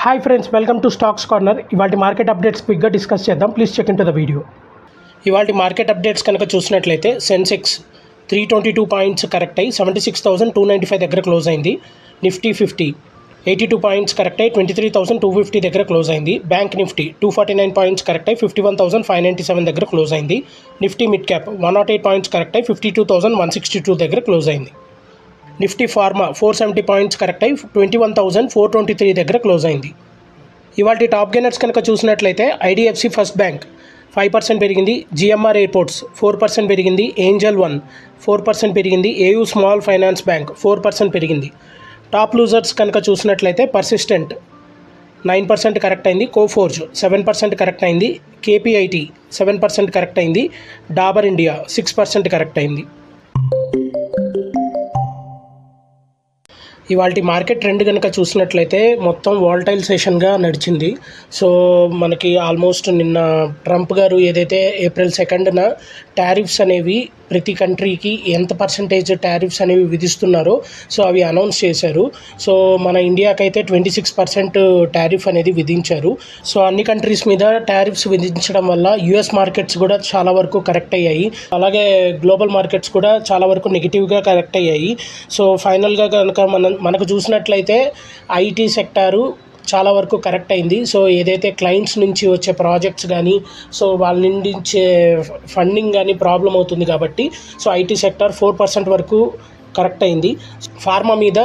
Hi friends, welcome to stocks corner. ఇవాళ market updates క్విక్గా discuss చేద్దాం. Please check in to the video. ఇవాళ market updates కనుక చూసినట్లయితే సెన్సెక్స్ 322 పాయింట్స్ కరెక్ట్ అయ్యి 76,295 దగ్గర క్లోజ్ అయింది. నిఫ్టీ 50 82 పాయింట్స్ కరెక్ట్ అయ్యి 23,250 దగ్గర క్లోజ్ అయింది. బ్యాంక్ నిఫ్టీ 249 పాయింట్స్ కరెక్ట్ అయ్యి 51,597 దగ్గర క్లోజ్ అయింది. Nifty mid cap 108 points correct అయ్యి 52,162 దగ్గర క్లోజ్ అయింది. నిఫ్టీ ఫార్మా 470 పాయింట్స్ కరెక్ట్ అయ్యి 21,423 దగ్గర క్లోజ్ అయింది. ఇవాళ టాప్ గెయినర్స్ కనుక చూసినట్లయితే ఐడిఎఫ్సి ఫస్ట్ బ్యాంక్ 5% పెరిగింది. జిఎంఆర్ ఎయిర్పోర్ట్స్ 4% పెరిగింది. ఏంజల్ వన్ 4% పెరిగింది. ఏయూ స్మాల్ ఫైనాన్స్ బ్యాంక్ 4% పెరిగింది. టాప్ లూజర్స్ కనుక చూసినట్లయితే పర్సిస్టెంట్ 9% కరెక్ట్ అయింది. కోఫోర్జ్ 7% కరెక్ట్ అయింది. కేపీఐటీ 7% కరెక్ట్ అయింది. డాబర్ ఇండియా 6% కరెక్ట్ అయింది. ఇవాళ మార్కెట్ ట్రెండ్ కనుక చూసినట్లయితే మొత్తం వాలటైల్ సెషన్గా నడిచింది. సో మనకి ఆల్మోస్ట్ నిన్న ట్రంప్ గారు ఏదైతే April 2న టారిఫ్స్ అనేవి ప్రతి కంట్రీకి ఎంత పర్సంటేజ్ టారిఫ్స్ అనేవి విధిస్తున్నారో సో అవి అనౌన్స్ చేశారు. సో మన ఇండియాకైతే 26% టారిఫ్ అనేది విధించారు. సో అన్ని కంట్రీస్ మీద టారిఫ్స్ విధించడం వల్ల యుఎస్ మార్కెట్స్ కూడా చాలా వరకు కరెక్ట్ అయ్యాయి. అలాగే గ్లోబల్ మార్కెట్స్ కూడా చాలా వరకు నెగిటివ్గా కరెక్ట్ అయ్యాయి. సో ఫైనల్గా కనుక మనకు చూసినట్లయితే ఐటీ సెక్టారు చాలా వరకు కరెక్ట్ అయింది. సో ఏదైతే క్లయింట్స్ నుంచి వచ్చే ప్రాజెక్ట్స్ కానీ సో వాళ్ళ నుండి ఇచ్చే ఫండింగ్ కానీ ప్రాబ్లం అవుతుంది కాబట్టి సో ఐటీ సెక్టార్ 4% వరకు కరెక్ట్ అయింది. ఫార్మా మీద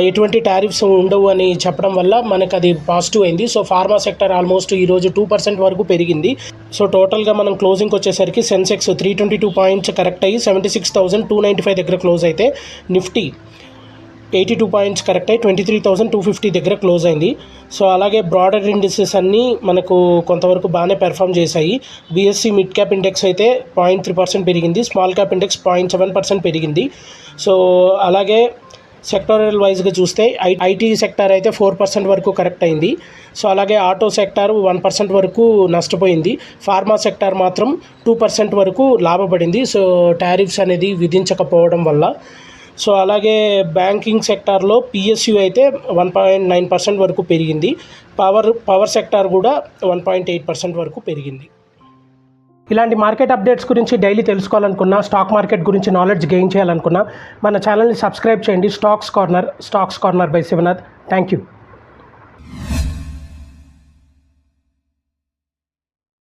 ఎటువంటి టారిఫ్స్ ఉండవు అని చెప్పడం వల్ల మనకు అది పాజిటివ్ అయింది. సో ఫార్మా సెక్టర్ ఆల్మోస్ట్ ఈరోజు 2% వరకు పెరిగింది. సో టోటల్గా మనం క్లోజింగ్కి వచ్చేసరికి సెన్సెక్స్ 322 పాయింట్స్ కరెక్ట్ అయ్యి 76,295 దగ్గర క్లోజ్ అయితే నిఫ్టీ 82 పాయింట్స్ కరెక్ట్ అయ్యి 23,250 దగ్గర క్లోజ్ అయింది. సో అలాగే బ్రాడర్ ఇండిసెస్ అన్నీ మనకు కొంతవరకు బాగానే పెర్ఫామ్ చేశాయి. బీఎస్సీ మిడ్ క్యాప్ ఇండెక్స్ అయితే 0.3% పెరిగింది. స్మాల్ క్యాప్ ఇండెక్స్ 0.7% పెరిగింది. సో అలాగే సెక్టోరల్ వైజ్గా చూస్తే ఐటీ సెక్టార్ అయితే 4% వరకు కరెక్ట్ అయింది. సో అలాగే ఆటో సెక్టార్ 1% వరకు నష్టపోయింది. ఫార్మా సెక్టార్ మాత్రం 2% వరకు లాభపడింది. సో టారిఫ్స్ అనేది విధించకపోవడం వల్ల. సో అలాగే బ్యాంకింగ్ సెక్టార్లో పిఎస్యు అయితే 1.9% వరకు పెరిగింది. పవర్ సెక్టార్ కూడా 1.8% వరకు పెరిగింది. ఇలాంటి మార్కెట్ అప్డేట్స్ గురించి డైలీ తెలుసుకోవాలనుకున్నా, స్టాక్ మార్కెట్ గురించి నాలెడ్జ్ గెయిన్ చేయాలనుకున్నా మన ఛానల్ని సబ్స్క్రైబ్ చేయండి. Stocks corner by Shivanath. Thank you.